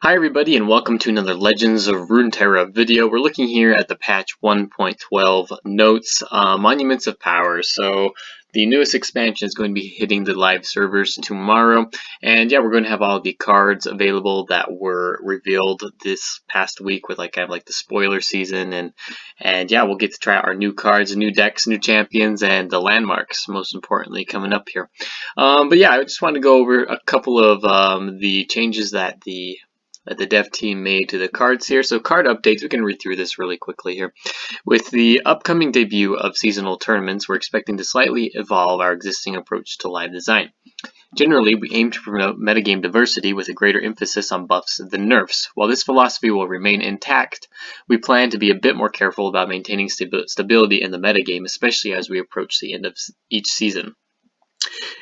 Hi everybody and welcome to another Legends of Runeterra video. We're looking here at the patch 1.12 notes, Monuments of Power. So the newest expansion is going to be hitting the live servers tomorrow. And yeah, we're going to have all the cards available that were revealed this past week with kind of the spoiler season. And yeah, we'll get to try out our new cards, new decks, new champions, and the landmarks, most importantly, coming up here. But yeah, I just want to go over a couple of the changes that the dev team made to the cards here. So card updates, we can read through this really quickly here. With the upcoming debut of seasonal tournaments, we're expecting to slightly evolve our existing approach to live design. Generally, we aim to promote metagame diversity with a greater emphasis on buffs than nerfs. While this philosophy will remain intact, we plan to be a bit more careful about maintaining stability in the metagame, especially as we approach the end of each season.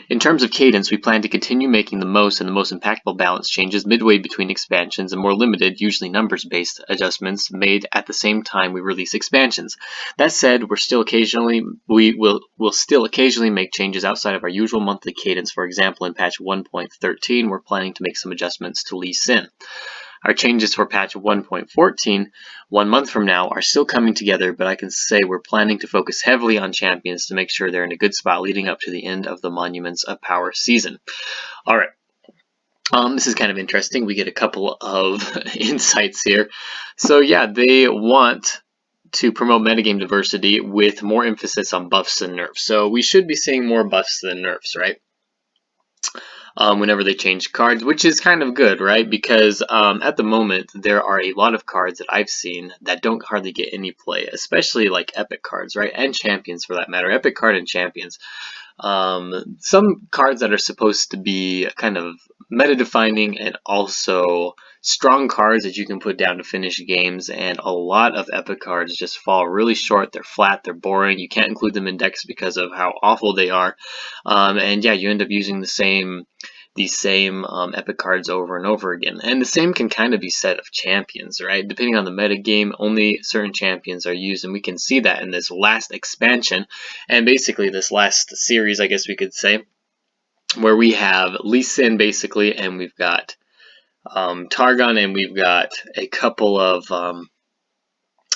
In terms of cadence, we plan to continue making the most impactful balance changes midway between expansions and more limited, usually numbers-based adjustments made at the same time we release expansions. That said, we'll still occasionally make changes outside of our usual monthly cadence. For example, in patch 1.13, we're planning to make some adjustments to Lee Sin. Our changes for patch 1.14, 1 month from now, are still coming together, but I can say we're planning to focus heavily on champions to make sure they're in a good spot leading up to the end of the Monuments of Power season. Alright, this is kind of interesting. We get a couple of insights here. So yeah, they want to promote metagame diversity with more emphasis on buffs than nerfs. So we should be seeing more buffs than nerfs, right? Whenever they change cards, which is kind of good, right? Because at the moment, there are a lot of cards that I've seen that don't hardly get any play, especially like epic cards, right? And champions for that matter, epic card and champions. Some cards that are supposed to be kind of meta-defining and also strong cards that you can put down to finish games, and a lot of epic cards just fall really short. They're flat, they're boring, you can't include them in decks because of how awful they are, and yeah, you end up using these same epic cards over and over again. And the same can kind of be said of champions, right? Depending on the meta game, only certain champions are used, and we can see that in this last expansion, and basically this last series, I guess we could say, where we have Lee Sin basically, and we've got Targon, and we've got a couple of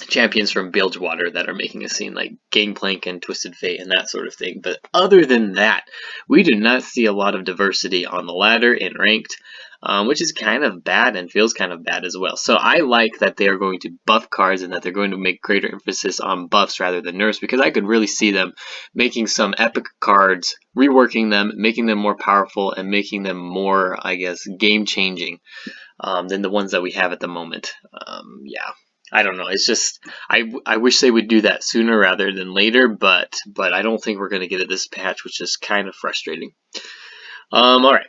champions from Bilgewater that are making a scene, like Gangplank and Twisted Fate and that sort of thing. But other than that, we do not see a lot of diversity on the ladder in ranked, which is kind of bad and feels kind of bad as well. So I like that they are going to buff cards and that they're going to make greater emphasis on buffs rather than nerfs, because I could really see them making some epic cards, reworking them, making them more powerful, and making them more, I guess, game-changing than the ones that we have at the moment. Yeah. I don't know. It's just I wish they would do that sooner rather than later, but I don't think we're going to get it this patch, which is kind of frustrating. All right.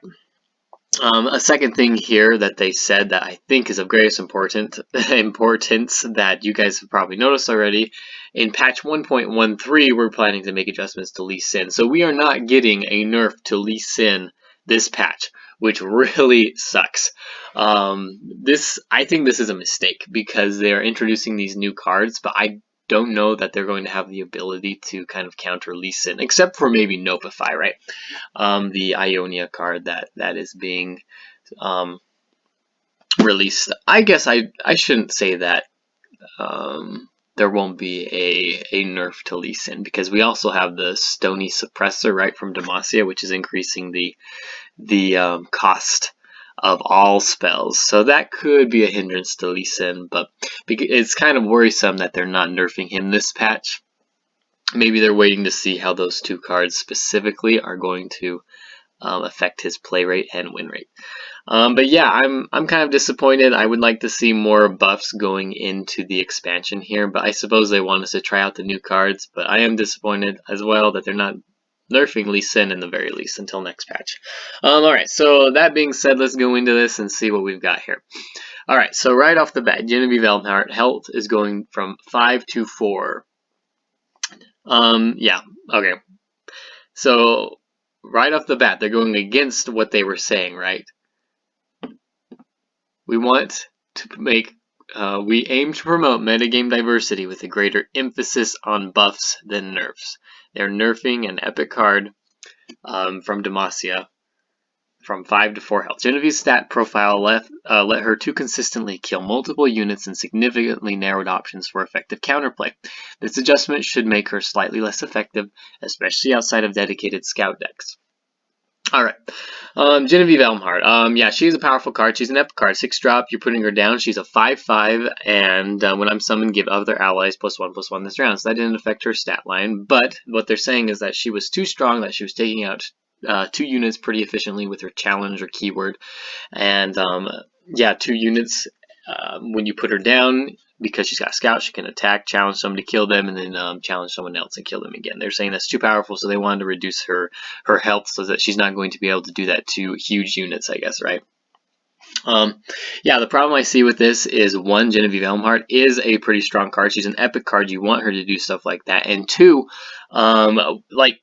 A second thing here that they said that I think is of greatest importance that you guys have probably noticed already, in patch 1.13 we're planning to make adjustments to Lee Sin. So we are not getting a nerf to Lee Sin this patch, which really sucks. I think this is a mistake because they are introducing these new cards, but I don't know that they're going to have the ability to kind of counter Lee Sin, except for maybe Nopify, right? The Ionia card that is being released. I guess I shouldn't say that there won't be a nerf to Lee Sin, because we also have the Stony Suppressor, right, from Demacia, which is increasing the cost of all spells. So that could be a hindrance to Lee Sin, but it's kind of worrisome that they're not nerfing him this patch. Maybe they're waiting to see how those two cards specifically are going to affect his play rate and win rate. But yeah, I'm kind of disappointed. I would like to see more buffs going into the expansion here, but I suppose they want us to try out the new cards. But I am disappointed as well that they're not nerfing Lee Sin in the very least until next patch. Alright, so that being said, let's go into this and see what we've got here. Alright, so right off the bat, Genevieve and health is going from 5 to 4. Yeah, okay. So right off the bat, they're going against what they were saying, right? We want to we aim to promote metagame diversity with a greater emphasis on buffs than nerfs. They're nerfing an epic card from Demacia from 5 to 4 health. Genevieve's stat profile let her to consistently kill multiple units and significantly narrowed options for effective counterplay. This adjustment should make her slightly less effective, especially outside of dedicated scout decks. Alright, Genevieve Elmhart. Yeah, she's a powerful card. She's an epic card. 6-drop, you're putting her down. She's a 5/5, and when I'm summoned, give other allies +1/+1 this round. So that didn't affect her stat line, but what they're saying is that she was too strong, that she was taking out 2 units pretty efficiently with her challenge or keyword. And yeah, 2 units, when you put her down, because she's got scout, she can attack, challenge someone to kill them, and then challenge someone else and kill them again. They're saying that's too powerful, so they wanted to reduce her health so that she's not going to be able to do that to huge units, I guess, right? Yeah, the problem I see with this is, 1, Genevieve Elmhart is a pretty strong card. She's an epic card. You want her to do stuff like that. And 2, like,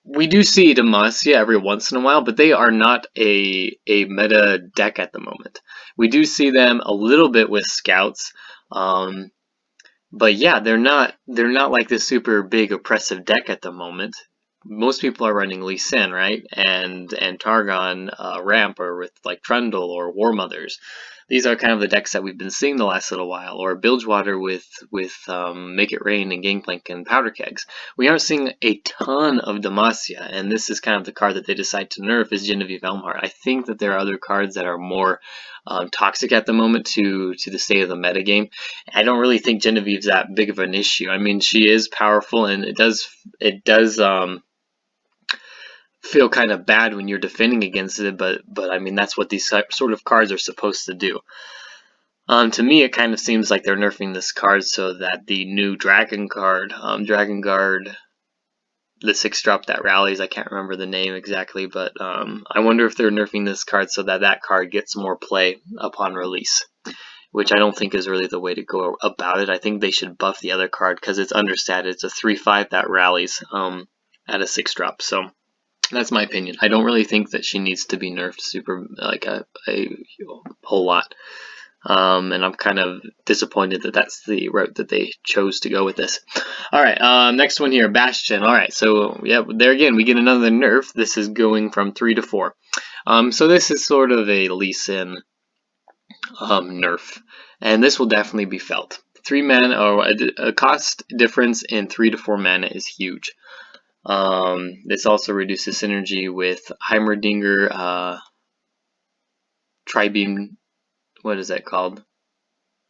we do see Demacia every once in a while, but they are not a meta deck at the moment. We do see them a little bit with scouts, but yeah, they're not like this super big oppressive deck at the moment. Most people are running Lee Sin, right, and Targon ramp, or with like Trundle or War Mothers. These are kind of the decks that we've been seeing the last little while, or Bilgewater with Make It Rain and Gangplank and Powder Kegs. We aren't seeing a ton of Demacia, and this is kind of the card that they decide to nerf, is Genevieve Elmhart. I think that there are other cards that are more toxic at the moment to the state of the metagame. I don't really think Genevieve's that big of an issue. I mean, she is powerful, and it does feel kind of bad when you're defending against it, but I mean, that's what these sort of cards are supposed to do. To me, it kind of seems like they're nerfing this card so that the new Dragon card, Dragon Guard, the 6-drop that rallies, I can't remember the name exactly, but I wonder if they're nerfing this card so that that card gets more play upon release, which I don't think is really the way to go about it. I think they should buff the other card because it's understated. It's a 3/5 that rallies at a 6-drop, so that's my opinion. I don't really think that she needs to be nerfed super, like a whole lot. And I'm kind of disappointed that that's the route that they chose to go with this. Alright, next one here, Bastion. Alright, so yeah, there again, we get another nerf. This is going from 3 to 4. So this is sort of a Lee Sin nerf, and this will definitely be felt. 3 mana, or a cost difference in 3 to 4 mana is huge. This also reduces synergy with Heimerdinger, Tribeam, what is that called?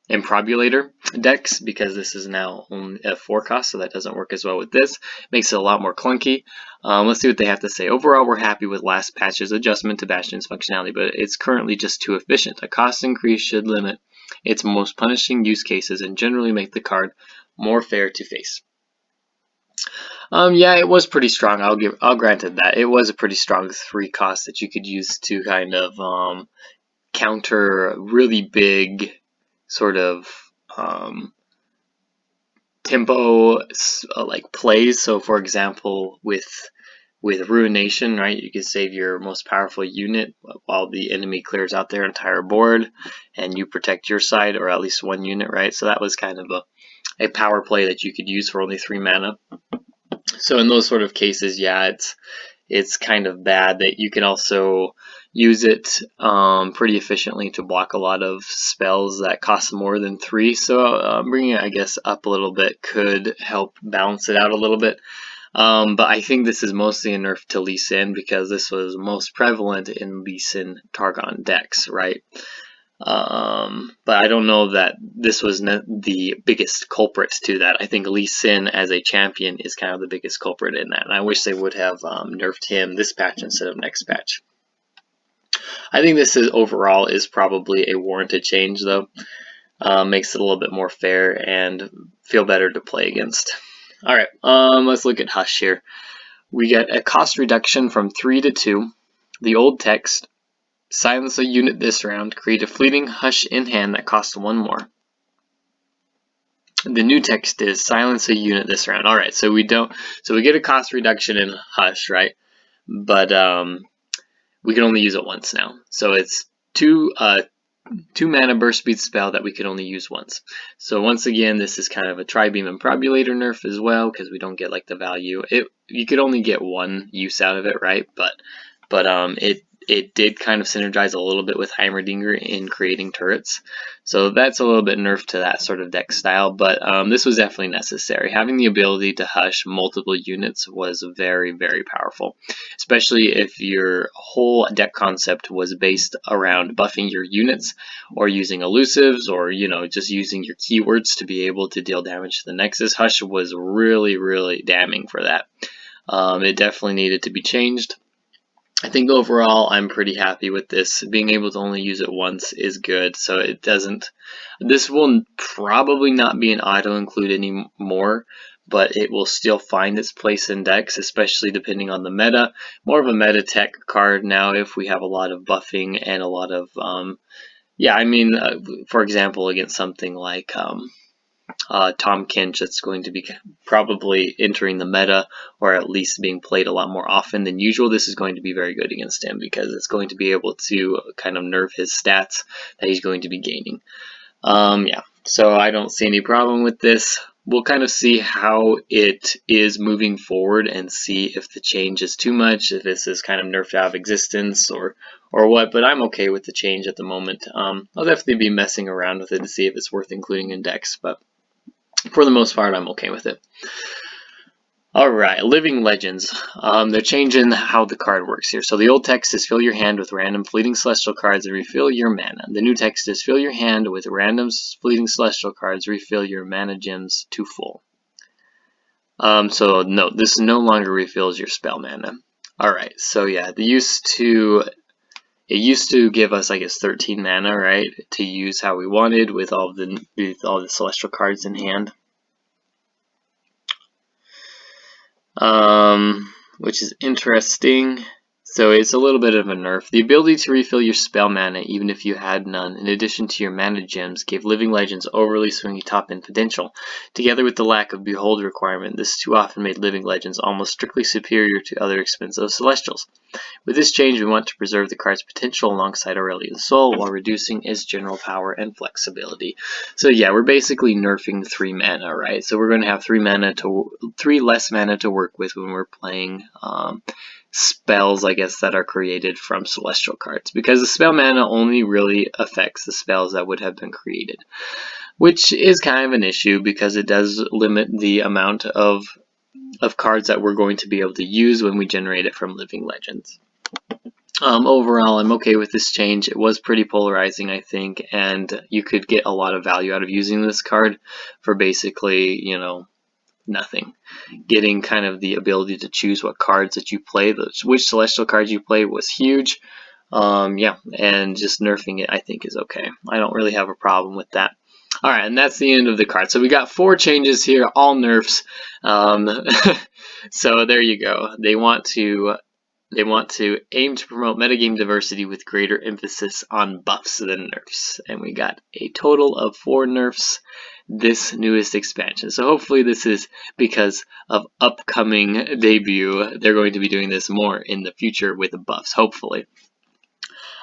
Improbulator decks, because this is now only a 4 cost, so that doesn't work as well with this. Makes it a lot more clunky. Let's see what they have to say. Overall, we're happy with last patch's adjustment to Bastion's functionality, but it's currently just too efficient. A cost increase should limit its most punishing use cases and generally make the card more fair to face. Yeah, it was pretty strong. I'll grant it that. It was a pretty strong 3 cost that you could use to kind of counter really big sort of tempo like plays. So for example, with Ruination, right, you can save your most powerful unit while the enemy clears out their entire board, and you protect your side, or at least 1 unit, right? So that was kind of a power play that you could use for only 3 mana. So in those sort of cases, yeah, it's kind of bad. That you can also use it pretty efficiently to block a lot of spells that cost more than 3. So bringing it, I guess, up a little bit could help balance it out a little bit. But I think this is mostly a nerf to Lee Sin, because this was most prevalent in Lee Sin Targon decks, right? But I don't know that this was the biggest culprit to that. I think Lee Sin as a champion is kind of the biggest culprit in that, and I wish they would have nerfed him this patch instead of next patch. I think this is overall is probably a warranted change, though. Makes it a little bit more fair and feel better to play against. Alright, let's look at Hush here. We get a cost reduction from 3 to 2. The old text: silence a unit this round, create a fleeting Hush in hand that costs 1 more. The new text is silence a unit this round. Alright, so we get a cost reduction in Hush, right? But we can only use it once now. So it's 2 mana burst speed spell that we can only use once. So once again, this is kind of a Tribeam Improbulator nerf as well, because we don't get like the value. You could only get 1 use out of it, right? But it did kind of synergize a little bit with Heimerdinger in creating turrets. So that's a little bit nerfed to that sort of deck style, but this was definitely necessary. Having the ability to hush multiple units was very, very powerful, especially if your whole deck concept was based around buffing your units or using elusives or, you know, just using your keywords to be able to deal damage to the Nexus. Hush was really, really damning for that. It definitely needed to be changed. I think overall I'm pretty happy with this. Being able to only use it once is good, so it doesn't. This will probably not be an auto include anymore, but it will still find its place in decks, especially depending on the meta. More of a meta tech card now if we have a lot of buffing and a lot of, yeah, I mean, for example, against something like Tom Kinch that's going to be probably entering the meta or at least being played a lot more often than usual. This is going to be very good against him because it's going to be able to kind of nerf his stats that he's going to be gaining. Yeah, so I don't see any problem with this. We'll kind of see how it is moving forward and see if the change is too much, if this is kind of nerfed out of existence or what, but I'm okay with the change at the moment. I'll definitely be messing around with it to see if it's worth including in decks, but for the most part, I'm okay with it. Alright, Living Legends. They're changing how the card works here. So the old text is fill your hand with random fleeting celestial cards and refill your mana. The new text is fill your hand with random fleeting celestial cards, refill your mana gems to full. So no, this no longer refills your spell mana. Alright, so yeah, it used to give us, I guess, 13 mana, right, to use how we wanted with all the celestial cards in hand. Which is interesting. So it's a little bit of a nerf. The ability to refill your spell mana even if you had none, in addition to your mana gems, gave Living Legends overly swingy top-end potential. Together with the lack of Behold requirement, this too often made Living Legends almost strictly superior to other expensive Celestials. With this change, we want to preserve the card's potential alongside Aurelian's Soul while reducing its general power and flexibility. So yeah, we're basically nerfing 3 mana, right? So we're going to have 3 less mana to work with when we're playing spells, I guess, that are created from celestial cards, because the spell mana only really affects the spells that would have been created, which is kind of an issue because it does limit the amount of cards that we're going to be able to use when we generate it from Living Legends. Overall, I'm okay with this change. It was pretty polarizing, I think, and you could get a lot of value out of using this card for basically, you know, nothing. Getting kind of the ability to choose what cards that you play, which celestial cards you play, was huge. Yeah, and just nerfing it, I think, is okay. I don't really have a problem with that. Alright, and that's the end of the card. So we got 4 changes here, all nerfs. So there you go. They want to aim to promote metagame diversity with greater emphasis on buffs than nerfs. And we got a total of 4 nerfs this newest expansion. So hopefully this is because of upcoming debut. They're going to be doing this more in the future with buffs, hopefully.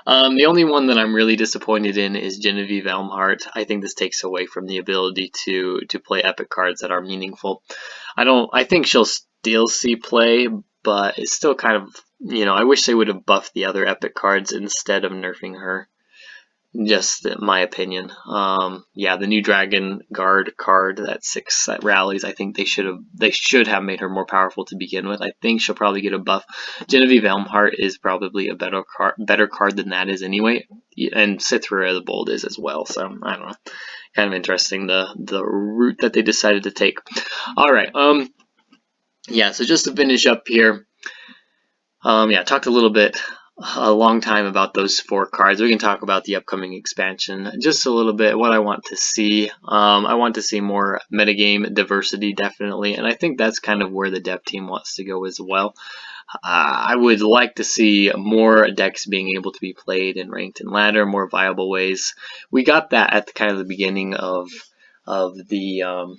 The only one that I'm really disappointed in is Genevieve Elmhart. I think this takes away from the ability to play epic cards that are meaningful. I think she'll still see play, but it's still kind of, you know, I wish they would have buffed the other epic cards instead of nerfing her. Just my opinion. Yeah, the new Dragon Guard card, that 6 that rallies, I think they should have made her more powerful to begin with. I think she'll probably get a buff. Genevieve Elmhart is probably a better card than that is anyway, and Cithra the Bold is as well. So I don't know, kind of interesting the route that they decided to take. All right, yeah. So just to finish up here, yeah, talked a long time about those 4 cards. We can talk about the upcoming expansion just a little bit, what I want to see. I want to see more metagame diversity, definitely, and I think that's kind of where the dev team wants to go as well. I would like to see more decks being able to be played in ranked and ladder, more viable ways. We got that at kind of the beginning of the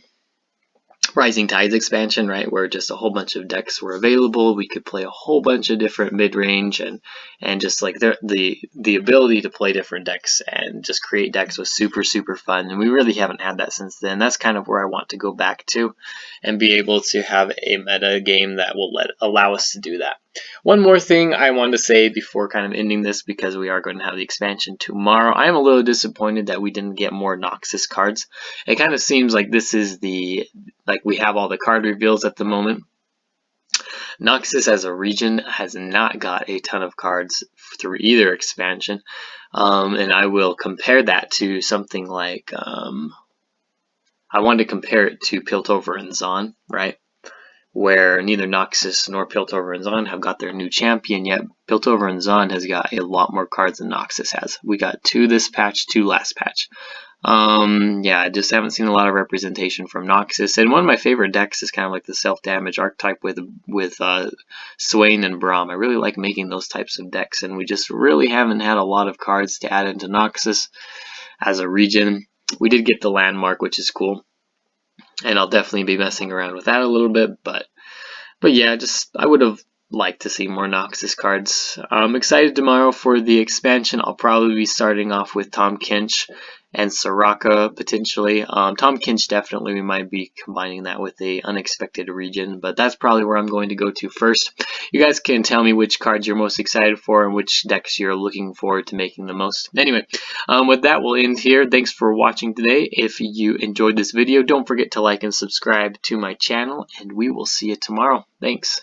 Rising Tides expansion, right, where just a whole bunch of decks were available. We could play a whole bunch of different mid-range and just like the ability to play different decks and just create decks was super fun, and we really haven't had that since then. That's kind of where I want to go back to and be able to have a meta game that will allow us to do that. One more thing I wanted to say before kind of ending this, because we are going to have the expansion tomorrow. I am a little disappointed that we didn't get more Noxus cards. It kind of seems like this is like we have all the card reveals at the moment. Noxus as a region has not got a ton of cards through either expansion. And I will compare that to something like, I wanted to compare it to Piltover and Zon, right? Where neither Noxus nor Piltover and Zon have got their new champion yet. Piltover and Zon has got a lot more cards than Noxus has. We got 2 this patch, 2 last patch. Yeah, I just haven't seen a lot of representation from Noxus. And one of my favorite decks is kind of like the self-damage archetype with Swain and Braum. I really like making those types of decks, and we just really haven't had a lot of cards to add into Noxus as a region. We did get the landmark, which is cool, and I'll definitely be messing around with that a little bit, but yeah, just I would have liked to see more Noxus cards. I'm excited tomorrow for the expansion. I'll probably be starting off with Tom Kinch and Soraka potentially. Tom Kinch definitely, we might be combining that with a unexpected region, but that's probably where I'm going to go to first. You guys can tell me which cards you're most excited for and which decks you're looking forward to making the most. Anyway, with that, we'll end here. Thanks for watching today. If you enjoyed this video, don't forget to like and subscribe to my channel, and we will see you tomorrow. Thanks.